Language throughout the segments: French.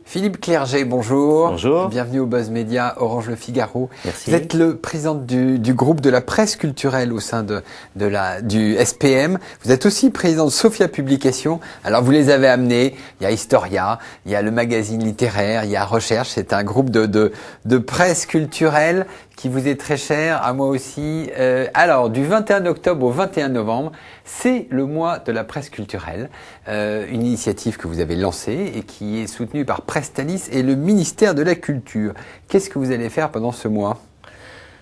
Philippe Clerget, bonjour. Bonjour. Bienvenue au Buzz Média Orange Le Figaro. Merci. Vous êtes le président du groupe de la presse culturelle au sein du SPM. Vous êtes aussi président de Sophia Publications. Alors vous les avez amenés. Il y a Historia, il y a le magazine littéraire, il y a Recherche. C'est un groupe de presse culturelle qui vous est très cher, à moi aussi. Alors, du 21 octobre au 21 novembre, c'est le mois de la presse culturelle, une initiative que vous avez lancée et qui est soutenue par Prestalis et le ministère de la Culture. Qu'est-ce que vous allez faire pendant ce mois ?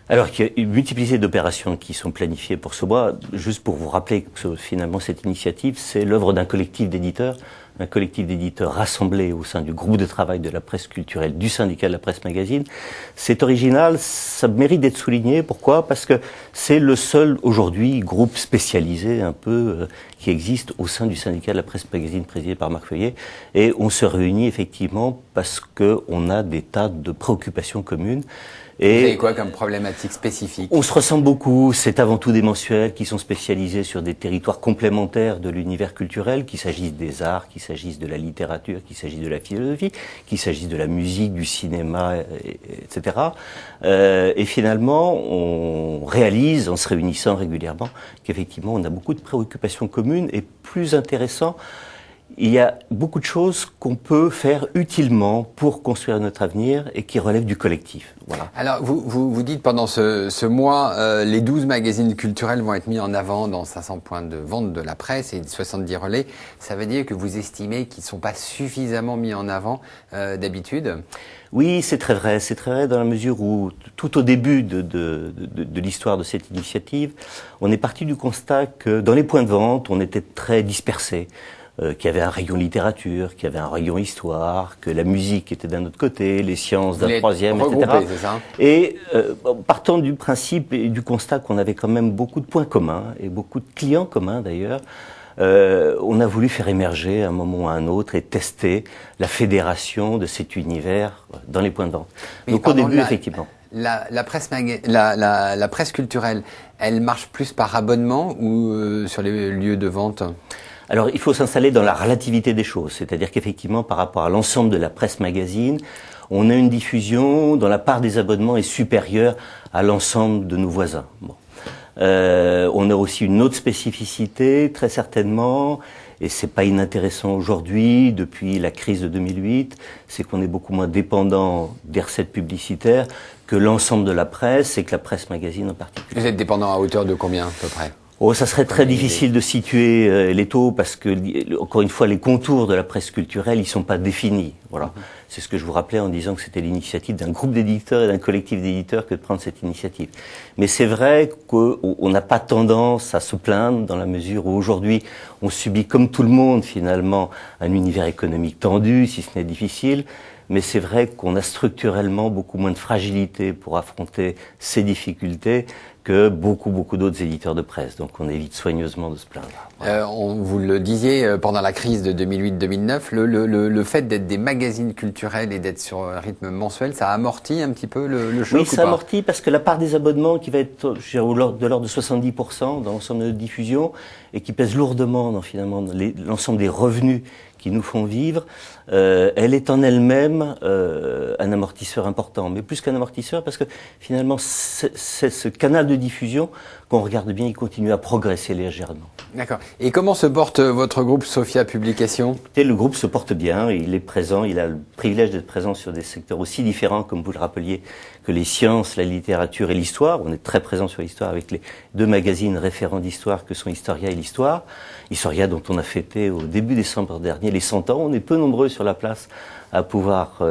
Alors, il y a une multiplicité d'opérations qui sont planifiées pour ce mois. Juste pour vous rappeler que finalement, cette initiative, c'est l'œuvre d'un collectif d'éditeurs rassemblés au sein du groupe de travail de la presse culturelle du syndicat de la presse magazine. C'est original, ça mérite d'être souligné. Pourquoi ? Parce que c'est le seul, aujourd'hui, groupe spécialisé un peu qui existe au sein du syndicat de la presse magazine présidé par Marc Feuillet. Et on se réunit effectivement parce qu'on a des tas de préoccupations communes. Et vous avez quoi comme problématique spécifique ? On se ressemble beaucoup. C'est avant tout des mensuels qui sont spécialisés sur des territoires complémentaires de l'univers culturel, qu'il s'agisse des arts, qu'il s'agisse de la littérature, qu'il s'agisse de la philosophie, qu'il s'agisse de la musique, du cinéma, etc. Et finalement, on réalise, en se réunissant régulièrement, qu'effectivement, on a beaucoup de préoccupations communes et plus intéressant, il y a beaucoup de choses qu'on peut faire utilement pour construire notre avenir et qui relèvent du collectif. Voilà. Alors, vous dites pendant ce mois, les 12 magazines culturels vont être mis en avant dans 500 points de vente de la presse et 70 relais. Ça veut dire que vous estimez qu'ils ne sont pas suffisamment mis en avant d'habitude ? Oui, c'est très vrai. C'est très vrai dans la mesure où, tout au début de l'histoire de cette initiative, on est parti du constat que dans les points de vente, on était très dispersés. Qu'il y avait un rayon littérature, qu'il y avait un rayon histoire, que la musique était d'un autre côté, les sciences d'un troisième, etc. C'est ça ? Et partant du principe et du constat qu'on avait quand même beaucoup de points communs, et beaucoup de clients communs d'ailleurs, on a voulu faire émerger à un moment ou à un autre et tester la fédération de cet univers dans les points de vente. Donc au début, effectivement. La presse culturelle, elle marche plus par abonnement ou sur les lieux de vente ? Alors, il faut s'installer dans la relativité des choses, c'est-à-dire qu'effectivement, par rapport à l'ensemble de la presse magazine, on a une diffusion dont la part des abonnements est supérieure à l'ensemble de nos voisins. Bon. On a aussi une autre spécificité, très certainement, et c'est pas inintéressant aujourd'hui, depuis la crise de 2008, c'est qu'on est beaucoup moins dépendant des recettes publicitaires que l'ensemble de la presse, et que la presse magazine en particulier. Vous êtes dépendant à hauteur de combien, à peu près ? Oh, ça serait très difficile de situer les taux parce que, encore une fois, les contours de la presse culturelle, ils sont pas définis. Voilà. C'est ce que je vous rappelais en disant que c'était l'initiative d'un groupe d'éditeurs et d'un collectif d'éditeurs que de prendre cette initiative. Mais c'est vrai qu'on n'a pas tendance à se plaindre dans la mesure où aujourd'hui, on subit comme tout le monde finalement un univers économique tendu, si ce n'est difficile. Mais c'est vrai qu'on a structurellement beaucoup moins de fragilité pour affronter ces difficultés que beaucoup d'autres éditeurs de presse. Donc on évite soigneusement de se plaindre. Voilà. Vous le disiez, pendant la crise de 2008-2009, le fait d'être des magazines culturels et d'être sur un rythme mensuel, ça amortit un petit peu le choc ? Oui, ça amortit parce que la part des abonnements qui va être de l'ordre de 70% dans l'ensemble de notre diffusion et qui pèse lourdement dans finalement l'ensemble des revenus qui nous font vivre, elle est en elle-même un amortisseur important. Mais plus qu'un amortisseur, parce que finalement, c'est ce canal de diffusion qu'on regarde bien, il continue à progresser légèrement. D'accord. Et comment se porte votre groupe Sophia Publications ? Et le groupe se porte bien, il est présent, il a le privilège d'être présent sur des secteurs aussi différents, comme vous le rappeliez, que les sciences, la littérature et l'histoire. On est très présent sur l'histoire avec les deux magazines référents d'histoire que sont Historia et l'Histoire. Historia dont on a fêté au début décembre dernier les 100 ans. On est peu nombreux sur la place à pouvoir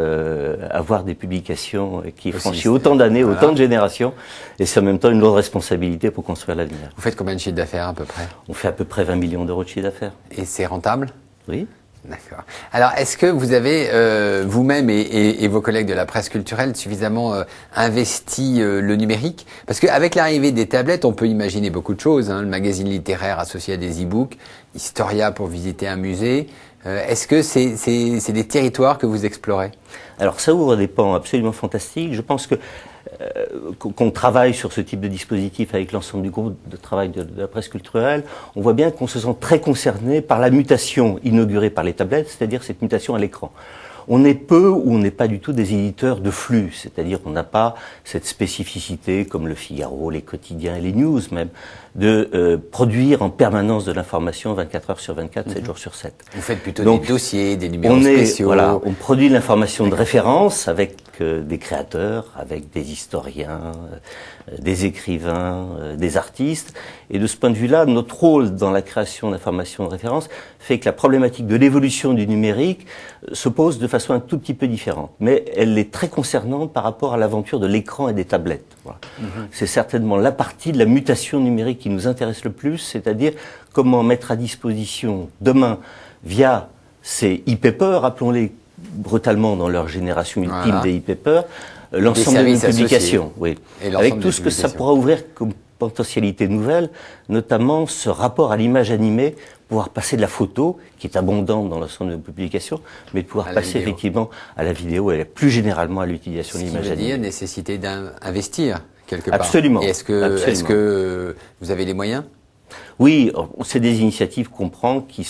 avoir des publications qui franchissent autant d'années, autant de générations. Et c'est en même temps une lourde responsabilité pour construire l'avenir. Vous faites combien de chiffre d'affaires à peu près ? On fait à peu près 20 millions d'euros de chiffre d'affaires. Et c'est rentable ? Oui. D'accord. Alors, est-ce que vous avez, vous-même et vos collègues de la presse culturelle, suffisamment investi le numérique ? Parce qu'avec l'arrivée des tablettes, on peut imaginer beaucoup de choses. Hein, le magazine littéraire associé à des e-books, Historia pour visiter un musée. Est-ce que c'est des territoires que vous explorez ? Alors, ça ouvre des pans absolument fantastiques. Je pense que qu'on travaille sur ce type de dispositif avec l'ensemble du groupe de travail de la presse culturelle, on voit bien qu'on se sent très concerné par la mutation inaugurée par les tablettes, c'est-à-dire cette mutation à l'écran. On est peu ou on n'est pas du tout des éditeurs de flux, c'est-à-dire qu'on n'a pas cette spécificité comme le Figaro, les quotidiens et les news même, de produire en permanence de l'information 24 heures sur 24, 7 jours sur 7. Vous faites plutôt des dossiers, des numéros spéciaux. Voilà, on produit l'information de référence avec des créateurs, avec des historiens, des écrivains, des artistes. Et de ce point de vue-là, notre rôle dans la création d'informations de référence fait que la problématique de l'évolution du numérique se pose de façon un tout petit peu différente. Mais elle est très concernante par rapport à l'aventure de l'écran et des tablettes. Voilà. C'est certainement la partie de la mutation numérique qui nous intéresse le plus, c'est-à-dire comment mettre à disposition demain, via ces e-papers, appelons-les brutalement dans leur génération ultime des e-papers, l'ensemble de nos publications, oui. Avec tout ce que ça pourra ouvrir comme potentialité nouvelle, notamment ce rapport à l'image animée, pouvoir passer de la photo, qui est abondante dans l'ensemble de nos publications, mais de pouvoir passer effectivement à la vidéo et plus généralement à l'utilisation de l'image animée. C'est-à-dire nécessité d'investir quelque part. Absolument. Et est-ce que vous avez les moyens? Oui, c'est des initiatives qu'on prend qui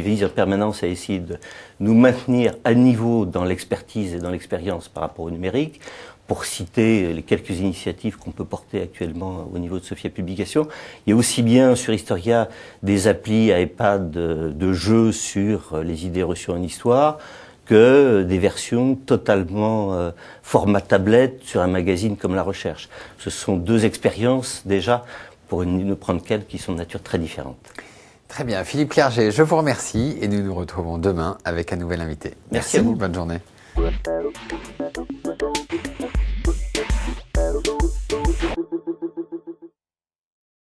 visent en permanence à essayer de nous maintenir à niveau dans l'expertise et dans l'expérience par rapport au numérique. Pour citer les quelques initiatives qu'on peut porter actuellement au niveau de Sophia Publications, il y a aussi bien sur Historia des applis à iPad de jeux sur les idées reçues en histoire, que des versions totalement format tablette sur un magazine comme La Recherche. Ce sont deux expériences déjà, pour ne prendre qu'elles, qui sont de nature très différente. Très bien. Philippe Clerget, je vous remercie et nous nous retrouvons demain avec un nouvel invité. Merci à vous. Bonne journée.